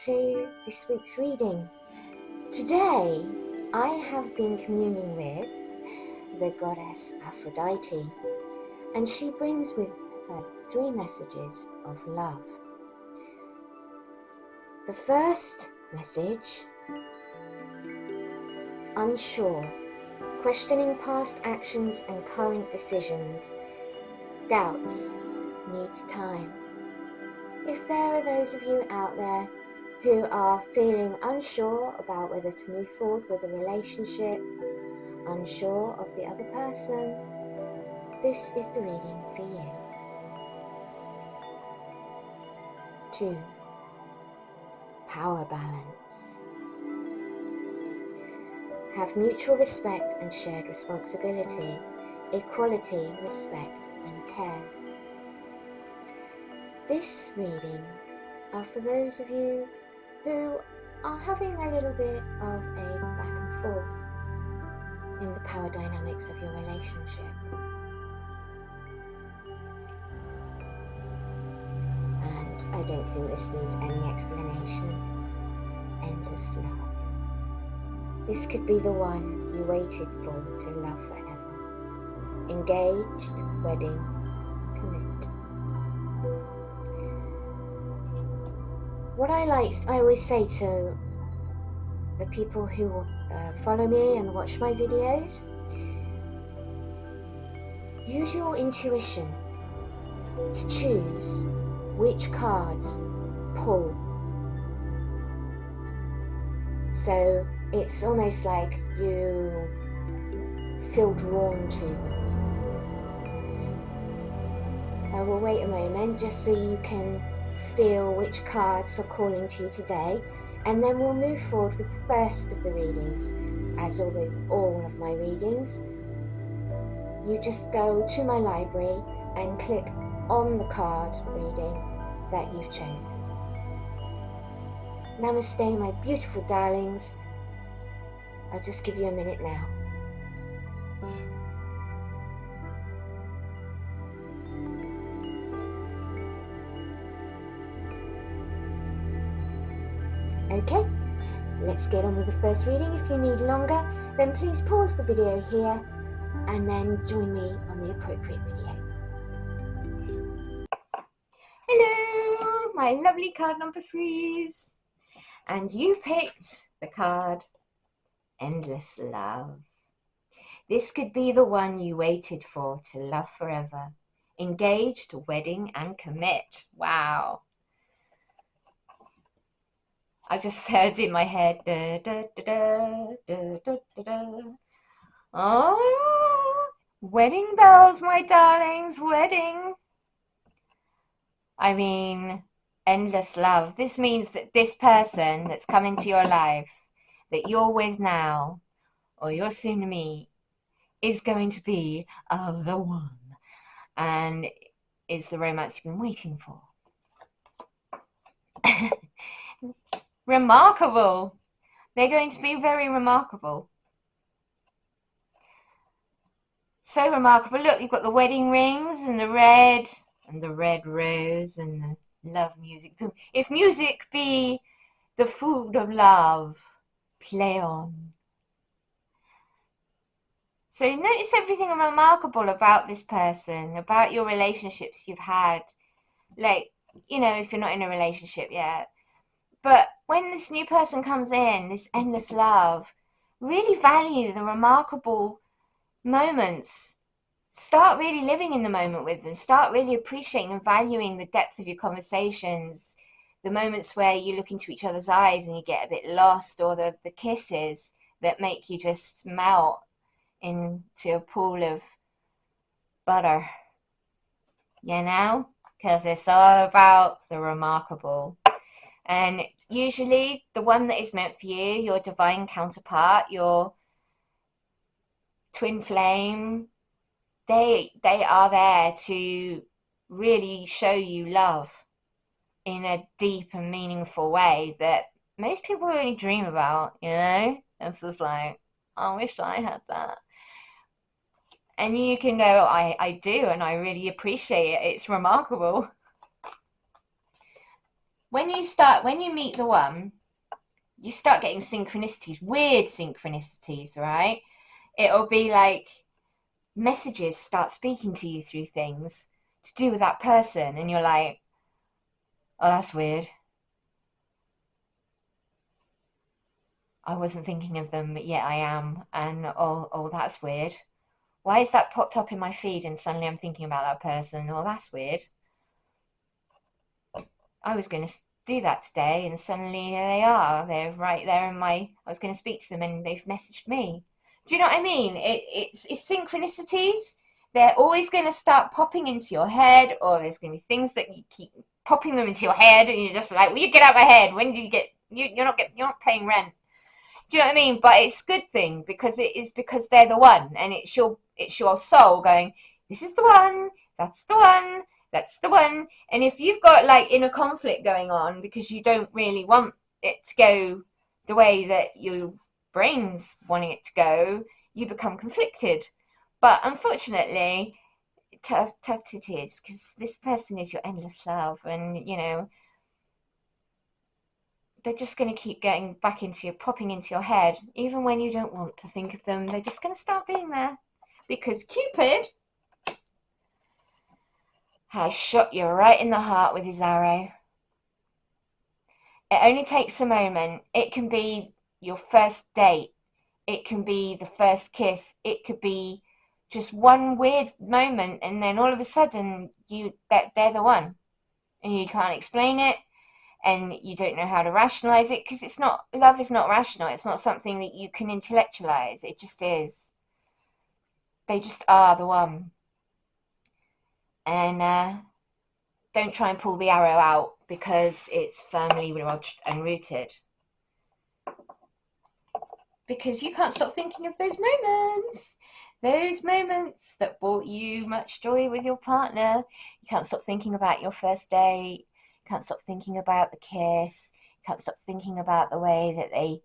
to this week's reading. Today I have been communing with the goddess Aphrodite, and she brings with her 3 messages of love. The first message: unsure, questioning past actions and current decisions. Doubts, needs time. If there are those of you out there who are feeling unsure about whether to move forward with a relationship, unsure of the other person, this is the reading for you. 2. Power balance. Have mutual respect and shared responsibility, equality, respect and care. This reading are for those of you who are having a little bit of a back and forth in the power dynamics of your relationship. And I don't think this needs any explanation. Endless love. This could be the one you waited for to love forever. Engaged, wedding, commit. What I always say to the people who follow me and watch my videos, use your intuition to choose which cards pull. So it's almost like you feel drawn to them. I will wait a moment just so you can feel which cards are calling to you today, and then we'll move forward with the first of the readings. As with all of my readings, you just go to my library and click on the card reading that you've chosen. Namaste, my beautiful darlings. I'll just give you a minute now. Okay, let's get on with the first reading. If you need longer, then please pause the video here and then join me on the appropriate video. Hello, my lovely card number 3s. And you picked the card Endless Love. This could be the one you waited for to love forever. Engaged, wedding and commit. Wow. I just heard in my head, da, da, da, da, da, da, da, da. Oh, wedding bells, my darlings, wedding. I mean, endless love. This means that this person that's come into your life, that you're with now, or you're soon to meet, is going to be the one, and is the romance you've been waiting for. Remarkable. They're going to be very remarkable. So remarkable. Look, you've got the wedding rings and the red rose and the love music. If music be the food of love, play on. So notice everything remarkable about this person, about your relationships you've had. Like, you know, if you're not in a relationship yet. But when this new person comes in, this endless love, really value the remarkable moments. Start really living in the moment with them. Start really appreciating and valuing the depth of your conversations, the moments where you look into each other's eyes and you get a bit lost, or the kisses that make you just melt into a pool of butter, you know, because it's all about the remarkable. And usually the one that is meant for you, your divine counterpart, your twin flame, they are there to really show you love in a deep and meaningful way that most people only dream about, you know? It's just like, I wish I had that. And you can go, I do, and I really appreciate it. It's remarkable. when you meet the one, you start getting synchronicities, weird synchronicities, right? It'll be like messages start speaking to you through things to do with that person, and you're like, oh, that's weird. I wasn't thinking of them, but yet I am. And oh, that's weird. Why is that popped up in my feed and suddenly I'm thinking about that person? Oh, that's weird. I was going to do that today and suddenly here they are. They're right there in my. I was going to speak to them and they've messaged me. Do you know what I mean? It's synchronicities. They're always going to start popping into your head, or there's going to be things that you keep popping them into your head, and you're just like, "Will you get out of my head? When do you get? You're not paying rent." Do you know what I mean? But it's a good thing because it is because they're the one, and it's your soul going, this is the one, that's the one, that's the one. And if you've got like inner conflict going on because you don't really want it to go the way that your brain's wanting it to go, you become conflicted. But unfortunately, tough it is because this person is your endless love, and they're just going to keep getting back into you, popping into your head, even when you don't want to think of them. They're just going to start being there because Cupid has shot you right in the heart with his arrow. It only takes a moment. It can be your first date. It can be the first kiss. It could be just one weird moment, and then all of a sudden they're the one, and you can't explain it. And you don't know how to rationalize it because love is not rational. It's not something that you can intellectualize. It just is. They just are the one. And don't try and pull the arrow out because it's firmly lodged and rooted. Because you can't stop thinking of those moments that brought you much joy with your partner. You can't stop thinking about your first date. Can't stop thinking about the kiss. Can't stop thinking about the way that they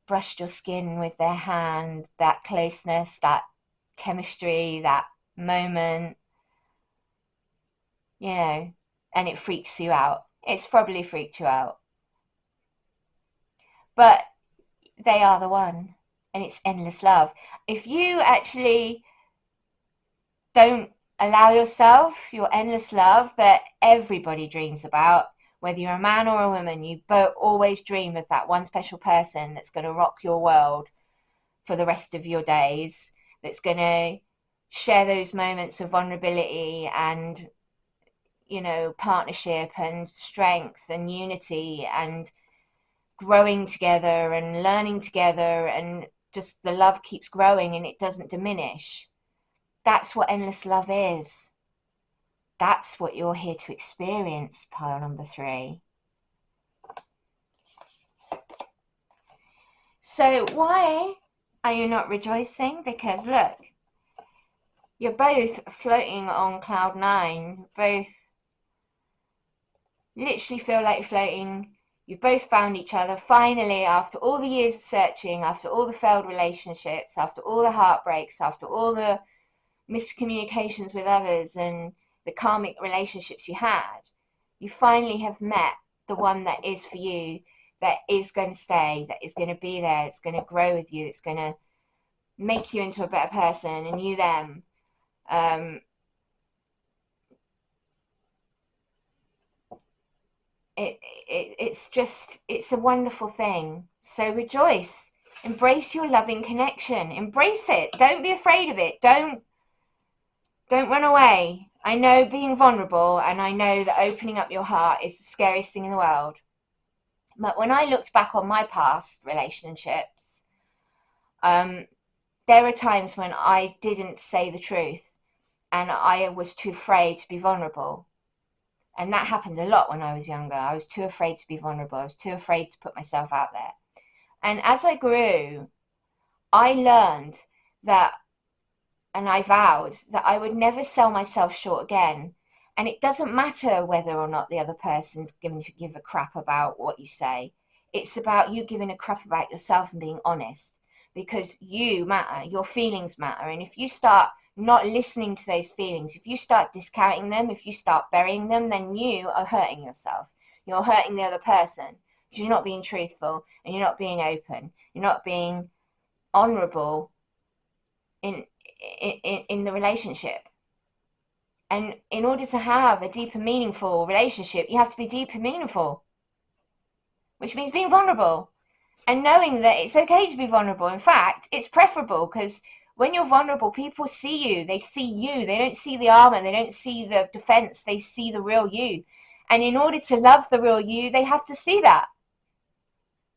brushed your skin with their hand, that closeness, that chemistry, that moment, and it freaks you out. It's probably freaked you out. But they are the one, and it's endless love. If you actually don't allow yourself your endless love that everybody dreams about, whether you're a man or a woman, you both always dream of that one special person that's going to rock your world for the rest of your days, that's going to share those moments of vulnerability and partnership and strength and unity and growing together and learning together, and just the love keeps growing and it doesn't diminish. That's what endless love is. That's what you're here to experience, pile number 3. So why are you not rejoicing? Because look, you're both floating on cloud 9. Both literally feel like you're floating. You've both found each other finally, after all the years of searching, after all the failed relationships, after all the heartbreaks, after all the miscommunications with others and the karmic relationships you had. You finally have met the one that is for you, that is going to stay, that is going to be there, it's going to grow with you, it's going to make you into a better person, and you them. It's a wonderful thing. So rejoice, embrace your loving connection, embrace it. Don't be afraid of it. Don't run away. I know being vulnerable, and I know that opening up your heart is the scariest thing in the world. But when I looked back on my past relationships, there are times when I didn't say the truth and I was too afraid to be vulnerable. And that happened a lot when I was younger. I was too afraid to be vulnerable. I was too afraid to put myself out there. And as I grew, I learned that, and I vowed that I would never sell myself short again. And it doesn't matter whether or not the other person's going to give a crap about what you say. It's about you giving a crap about yourself and being honest, because you matter, your feelings matter. And if you start not listening to those feelings, if you start discounting them, if you start burying them, then you are hurting yourself. you're hurting the other person. Because you're not being truthful, and you're not being open. You're not being honorable in the relationship. And in order to have a deep and meaningful relationship, you have to be deep and meaningful, which means being vulnerable and knowing that it's okay to be vulnerable. In fact, it's preferable, because when you're vulnerable, people see you. They see you. They don't see the armor. They don't see the defense. They see the real you. And in order to love the real you, they have to see that.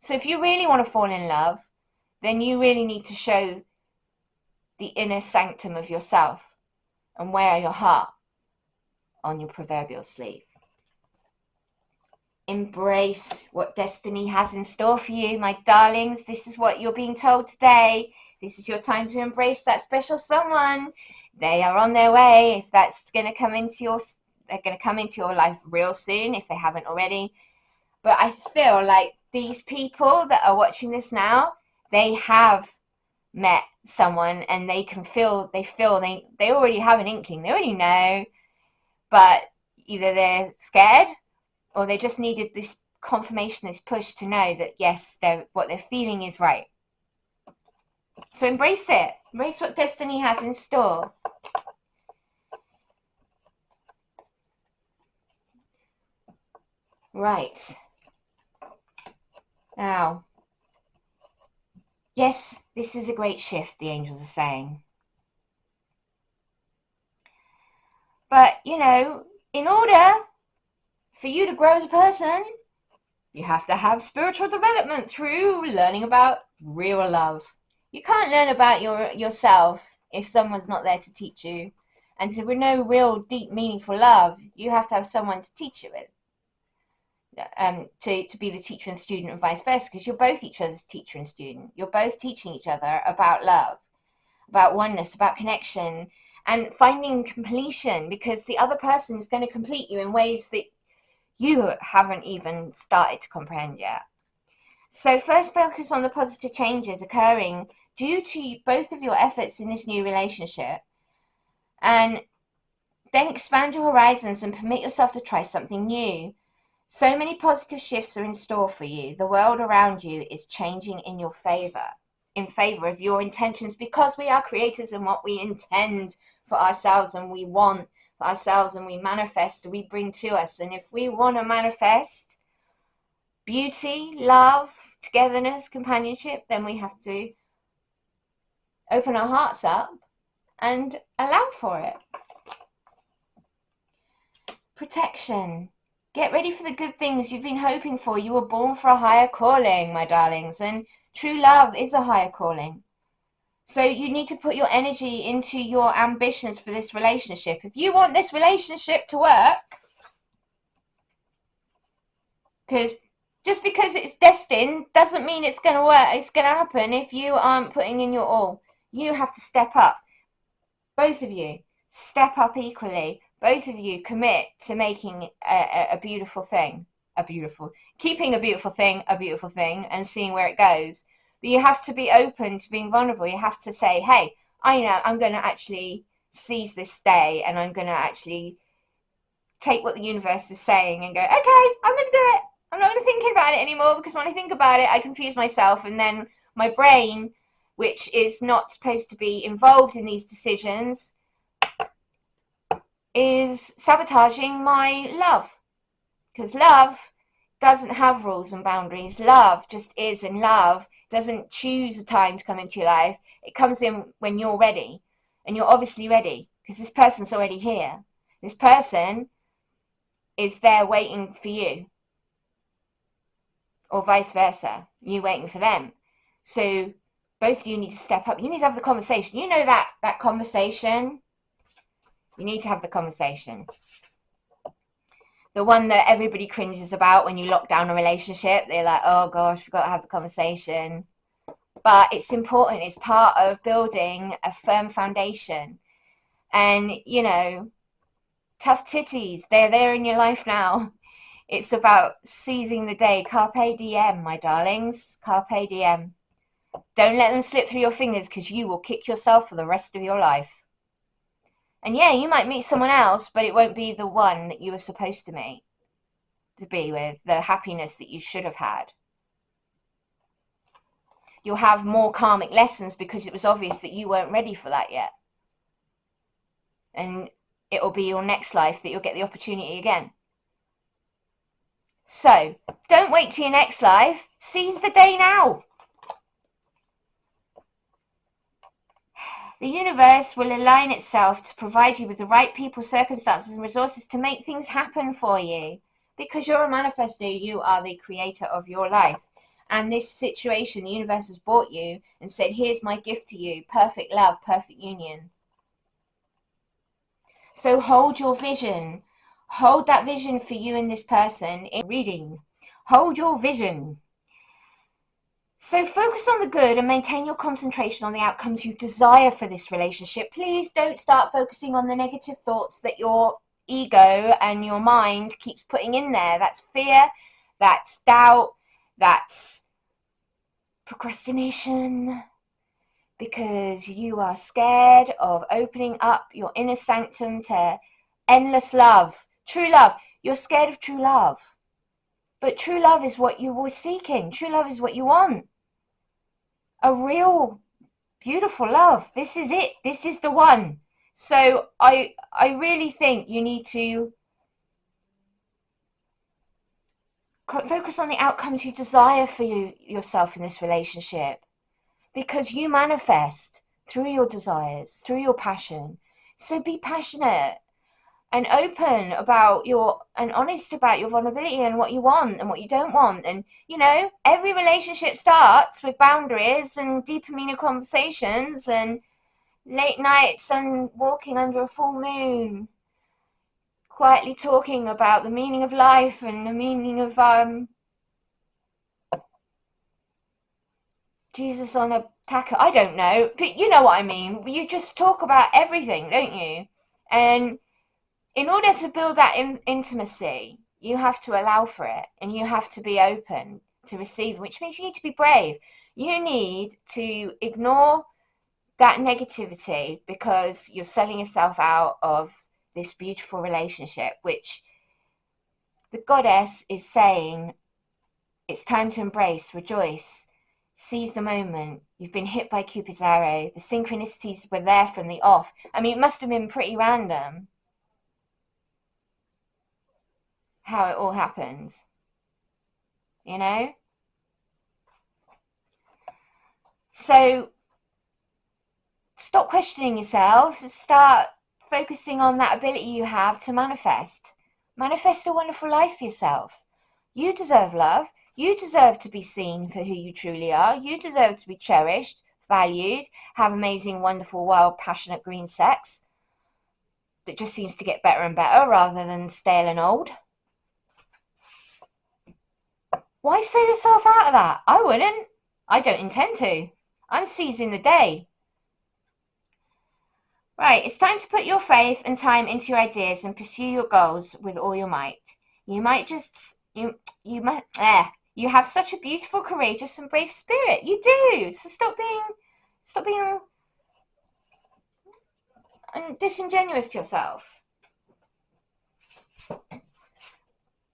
So if you really want to fall in love, then you really need to show the inner sanctum of yourself and wear your heart on your proverbial sleeve. Embrace what destiny has in store for you, my darlings. This is what you're being told today. This is your time to embrace that special someone. They are on their way. If that's going to come into your, they're going to come into your life real soon if they haven't already. But I feel like these people that are watching this now, they have met someone, and they already have an inkling. They already know, but either they're scared or they just needed this confirmation, this push to know that yes, what they're feeling is right. So embrace it. Embrace what destiny has in store. Right. Now, yes, this is a great shift, the angels are saying. But, in order for you to grow as a person, you have to have spiritual development through learning about real love. You can't learn about yourself if someone's not there to teach you. And to know real, deep, meaningful love, you have to have someone to teach it with. To be the teacher and student and vice versa, because you're both each other's teacher and student. You're both teaching each other about love, about oneness, about connection, and finding completion, because the other person is going to complete you in ways that you haven't even started to comprehend yet. So first focus on the positive changes occurring due to both of your efforts in this new relationship, and then expand your horizons and permit yourself to try something new. So many positive shifts are in store for you. The world around you is changing in your favor, in favor of your intentions, because we are creators, and what we intend for ourselves and we want for ourselves and we manifest, we bring to us. And if we want to manifest beauty, love, togetherness, companionship, then we have to open our hearts up and allow for it. Protection. Get ready for the good things you've been hoping for. You were born for a higher calling, my darlings, and true love is a higher calling. So you need to put your energy into your ambitions for this relationship. If you want this relationship to work, because just because it's destined doesn't mean it's going to work. It's going to happen if you aren't putting in your all. You have to step up. Both of you step up equally. Both of you commit to making a beautiful thing, keeping a beautiful thing, and seeing where it goes. But you have to be open to being vulnerable. You have to say, hey, I know I'm going to actually seize this day, and I'm going to actually take what the universe is saying and go, okay, I'm going to do it. I'm not going to think about it anymore, because when I think about it, I confuse myself, and then my brain, which is not supposed to be involved in these decisions, is sabotaging my love, because love doesn't have rules and boundaries. Love just is, and love doesn't choose a time to come into your life. It comes in when you're ready, and you're obviously ready, because this person's already here. This person is there waiting for you, or vice versa, you waiting for them. So both of you need to step up. You need to have the conversation. You know that conversation. You need to have the conversation. The one that everybody cringes about when you lock down a relationship. They're like, oh gosh, we've got to have the conversation. But it's important. It's part of building a firm foundation. And, tough titties, they're there in your life now. It's about seizing the day. Carpe diem, my darlings. Carpe diem. Don't let them slip through your fingers, because you will kick yourself for the rest of your life. And yeah, you might meet someone else, but it won't be the one that you were supposed to meet. to be with, the happiness that you should have had. You'll have more karmic lessons because it was obvious that you weren't ready for that yet. And it'll be your next life that you'll get the opportunity again. So, don't wait till your next life. Seize the day now. The universe will align itself to provide you with the right people, circumstances, and resources to make things happen for you. Because you're a manifestor, you are the creator of your life. And this situation, the universe has brought you and said, here's my gift to you. Perfect love, perfect union. So hold your vision. Hold that vision for you and this person in reading. Hold your vision. So focus on the good and maintain your concentration on the outcomes you desire for this relationship. Please don't start focusing on the negative thoughts that your ego and your mind keeps putting in there. That's fear, that's doubt, that's procrastination, because you are scared of opening up your inner sanctum to endless love, true love. You're scared of true love. But true love is what you were seeking. True love is what you want. A real, beautiful love. This is it. This is the one. So I really think you need to focus on the outcomes you desire for yourself in this relationship. Because you manifest through your desires, through your passion. So be passionate and open about and honest about your vulnerability and what you want and what you don't want. And, you know, every relationship starts with boundaries and deep and meaningful conversations and late nights and walking under a full moon, quietly talking about the meaning of life and the meaning of Jesus on a taco. I don't know, but you know what I mean. You just talk about everything, don't you? And in order to build that intimacy, you have to allow for it and you have to be open to receive, which means you need to be brave. You need to ignore that negativity because you're selling yourself out of this beautiful relationship, which the goddess is saying it's time to embrace, rejoice, seize the moment. You've been hit by Cupid's arrow. The synchronicities were there from the off. I mean, it must have been pretty random how it all happened, you know? So stop questioning yourself. Start focusing on that ability you have to manifest. Manifest a wonderful life for yourself. You deserve love. You deserve to be seen for who you truly are. You deserve to be cherished, valued, have amazing, wonderful, wild, passionate green sex that just seems to get better and better rather than stale and old. Why sell yourself out of that? I wouldn't. I don't intend to. I'm seizing the day. Right, it's time to put your faith and time into your ideas and pursue your goals with all your might. You might just, you have such a beautiful, courageous and brave spirit. You do. So stop being disingenuous to yourself.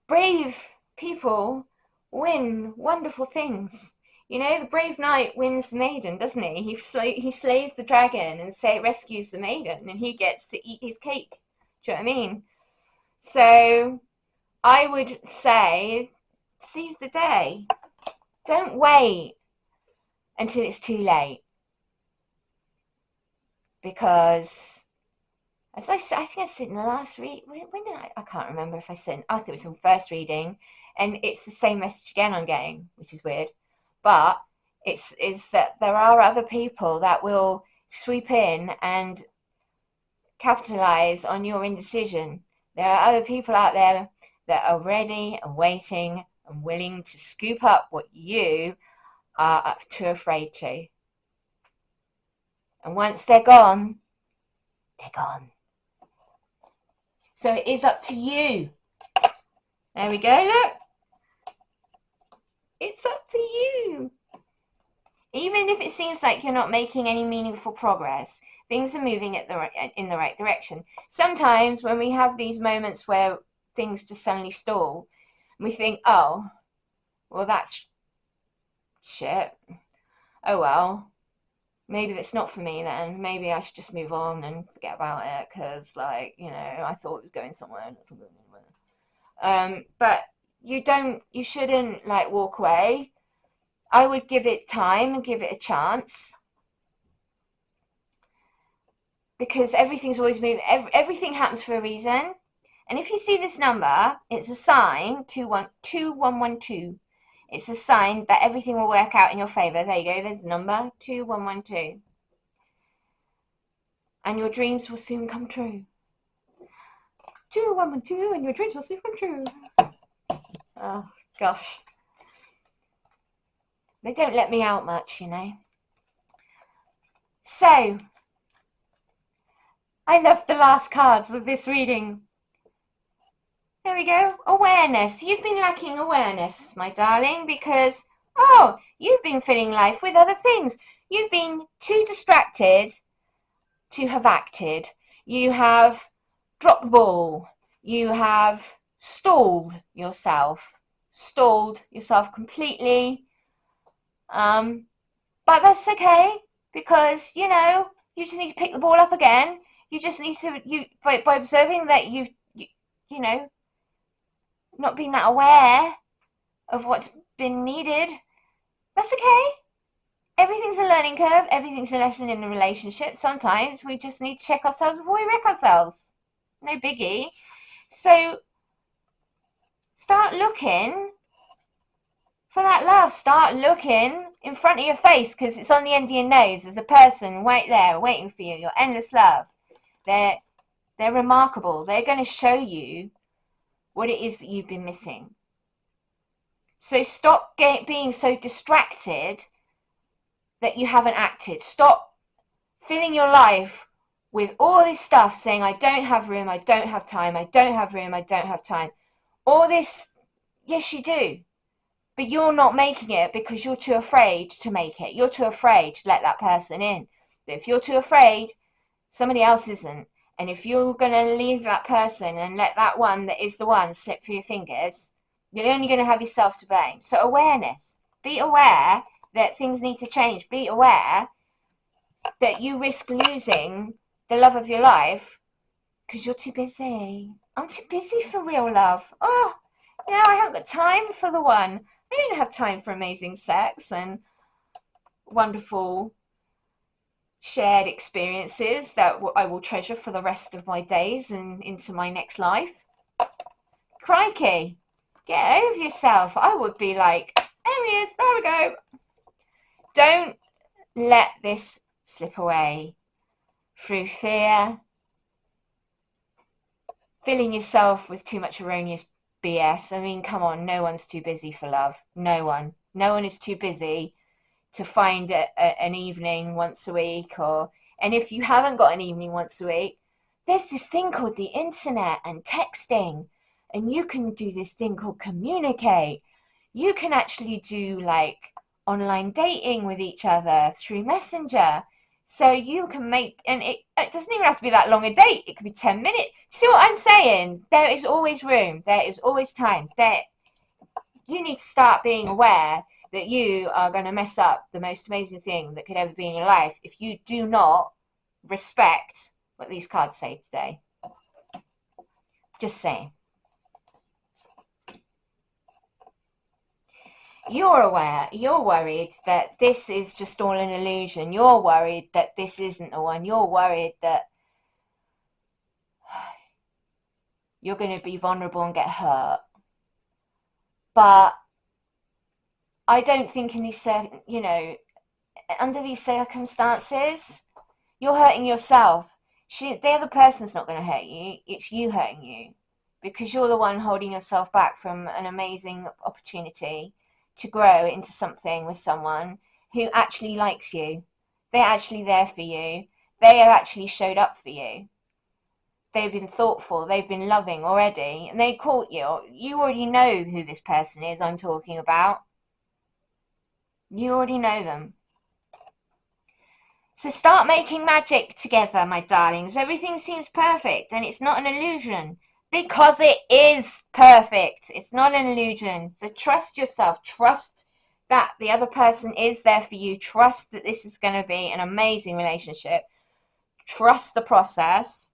Brave people win wonderful things. You know, the brave knight wins the maiden, doesn't he? He slays the dragon and rescues the maiden, and he gets to eat his cake. Do you know what I mean? So I would say seize the day. Don't wait until it's too late. Because, as I said, I think I said in the last read. When did I can't remember if I said. I think it was in the first reading, and it's the same message again I'm getting, which is weird. But it's that there are other people that will sweep in and capitalize on your indecision. There are other people out there that are ready and waiting and willing to scoop up what you are too afraid to. And once they're gone, they're gone. So it is up to you. There we go, look. It's up to you. Even if it seems like you're not making any meaningful progress, things are moving in the right direction. Sometimes when we have these moments where things just suddenly stall, We think, oh, well, that's shit. Oh, well, maybe that's not for me then. Maybe I should just move on and forget about it because, like, you know, I thought it was going somewhere and it's not going anywhere. But you shouldn't, like, walk away. I would give it time and give it a chance because everything's always moving. Everything happens for a reason. And if you see this number, it's a sign, 2112. It's a sign that everything will work out in your favor. There you go. There's the number, 2112. And your dreams will soon come true. 2112, and your dreams will soon come true. Oh, gosh. They don't let me out much, you know. So, I love the last cards of this reading. There we go. Awareness. You've been lacking awareness, my darling, because, oh, you've been filling life with other things. You've been too distracted to have acted. You have dropped the ball. You have stalled yourself completely. But that's okay, because, you know, you just need to pick the ball up again. You just need to, by observing that you know, not being that aware of what's been needed, that's okay. Everything's a learning curve. Everything's a lesson in a relationship. Sometimes we just need to check ourselves before we wreck ourselves. No biggie. So start looking for that love. Start looking in front of your face, because it's on the end of your nose. There's a person right there waiting for you. Your endless love. They're remarkable. They're going to show you what it is that you've been missing. So stop being so distracted that you haven't acted. Stop filling your life with all this stuff saying, I don't have room, I don't have time, I don't have room, I don't have time. All this, yes you do, but you're not making it because you're too afraid to make it. You're too afraid to let that person in. But if you're too afraid, somebody else isn't. And if you're going to leave that person and let that one that is the one slip through your fingers, you're only going to have yourself to blame. So awareness. Be aware that things need to change. Be aware that you risk losing the love of your life because you're too busy. I'm too busy for real love. Oh, you know, I haven't got time for the one. I don't have time for amazing sex and wonderful shared experiences that I will treasure for the rest of my days and into my next life. Crikey, get over yourself. I would be like, there he is, there we go. Don't let this slip away through fear, filling yourself with too much erroneous BS. I mean, come on, no one's too busy for love. No one is too busy to find an evening once a week, and if you haven't got an evening once a week, there's this thing called the internet and texting, and you can do this thing called communicate. You can actually do like online dating with each other through Messenger. So you can make, and it doesn't even have to be that long a date. It could be 10 minutes. See what I'm saying? There is always room. There is always time. You need to start being aware that you are going to mess up the most amazing thing that could ever be in your life if you do not respect what these cards say today. Just saying. You're aware, you're worried that this is just all an illusion. You're worried that this isn't the one. You're worried that you're going to be vulnerable and get hurt. But I don't think in these, you know, under these circumstances, you're hurting yourself. The other person's not going to hurt you. It's you hurting you, because you're the one holding yourself back from an amazing opportunity to grow into something with someone who actually likes you. They're actually there for you. They have actually showed up for you. They've been thoughtful. They've been loving already. And they caught you. You already know who this person is I'm talking about. You already know them. So start making magic together, my darlings. Everything seems perfect, and it's not an illusion. because it is perfect. It's not an illusion. So trust yourself. Trust that the other person is there for you. Trust that this is going to be an amazing relationship. Trust the process.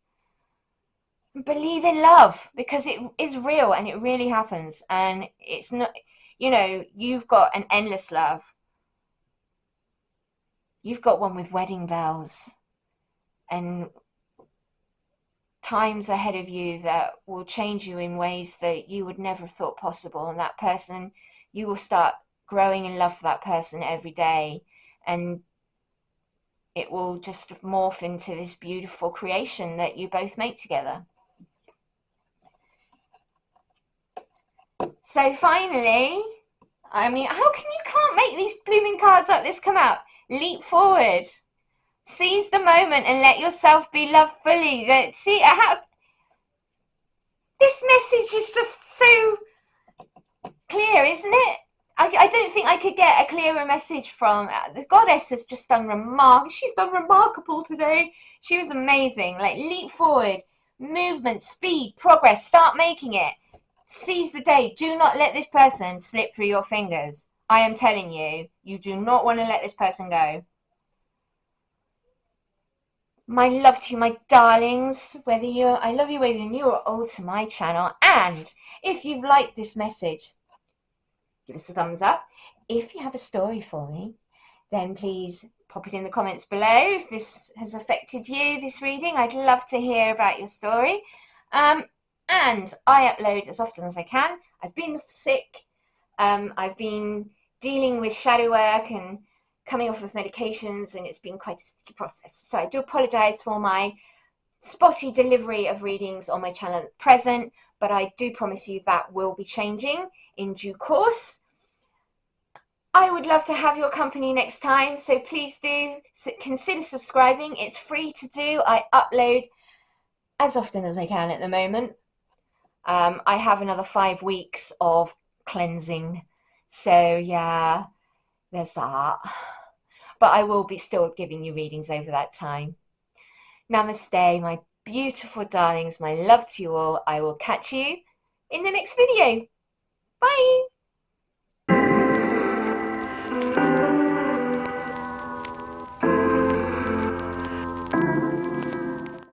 Believe in love, because it is real and it really happens. And it's not, you've got an endless love. You've got one with wedding bells and times ahead of you that will change you in ways that you would never have thought possible. And that person, you will start growing in love for that person every day, and it will just morph into this beautiful creation that you both make together. So finally, I mean, how can you can't make these blooming cards like this come out? Leap forward. Seize the moment and let yourself be loved fully. See how this message is just so clear, isn't it? I don't think I could get a clearer message from the goddess. Has just done she's done remarkable today. She was amazing. Like, leap forward, movement, speed, progress. Start making it. Seize the day. Do not let this person slip through your fingers. I am telling you, you do not want to let this person go. My love to you, my darlings. I love you whether you're new or old to my channel. And if you've liked this message, give us a thumbs up. If you have a story for me, then please pop it in the comments below. If this has affected you, this reading, I'd love to hear about your story. And I upload as often as I can. I've been sick. I've been dealing with shadow work and coming off of medications, and it's been quite a sticky process. So I do apologise for my spotty delivery of readings on my channel at present, but I do promise you that will be changing in due course. I would love to have your company next time, so please do consider subscribing. It's free to do. I upload as often as I can at the moment. I have another 5 weeks of cleansing, so yeah, there's that. But I will be still giving you readings over that time. Namaste, my beautiful darlings. My love to you all. I will catch you in the next video. Bye.